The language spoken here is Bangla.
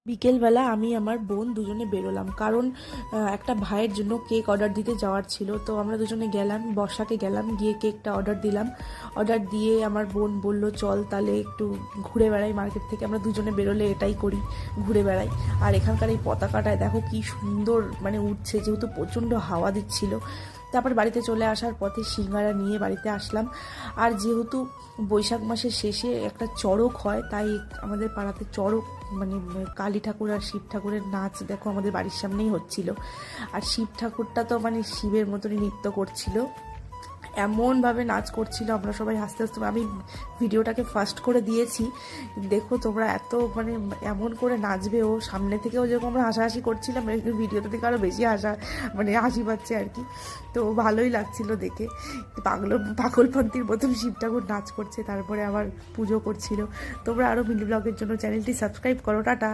বিকেলবেলা আমি আমার বোন দুজনে বেরোলাম, কারণ একটা ভাইয়ের জন্য কেক অর্ডার দিতে যাওয়ার ছিল। তো আমরা দুজনে গেলাম, বর্ষাকে গেলাম, গিয়ে কেকটা অর্ডার দিলাম। অর্ডার দিয়ে আমার বোন বলল চল তাহলে একটু ঘুরে বেড়াই মার্কেট থেকে। আমরা দুজনে বেরোলে এটাই করি, ঘুরে বেড়াই। আর এখানকার এই পতাকাটায় দেখো কি সুন্দর মানে উঠছে, যেহেতু প্রচণ্ড হাওয়া দিচ্ছিল। তারপর বাড়িতে চলে আসার পথে সিঙ্গারা নিয়ে বাড়িতে আসলাম। আর যেহেতু বৈশাখ মাসের শেষে একটা চড়ক হয়, তাই আমাদের পাড়াতে চড়ক মানে কালী ঠাকুর আর শিব ঠাকুরের নাচ দেখো আমাদের বাড়ির সামনেই হচ্ছিল। আর শিব ঠাকুরটা তো মানে শিবের মতনই নৃত্য করছিল, এমনভাবে নাচ করছিল, আমরা সবাই হাসতে হাসতে। আমি ভিডিওটাকে ফাস্ট করে দিয়েছি, দেখো তোমরা, এত মানে এমন করে নাচবে ও। সামনে থেকেও যেরকম আমরা হাসাহাসি করছিলাম, ভিডিওটা থেকে আরও বেশি হাসি পাচ্ছে আর কি। তো ভালোই লাগছিল দেখে, পাগলপন্থীর মতন শিব ঠাকুর নাচ করছে, তারপরে আবার পুজো করছিল। তোমরা আরও মিনি ব্লগের জন্য চ্যানেলটি সাবস্ক্রাইব করো। টাটা।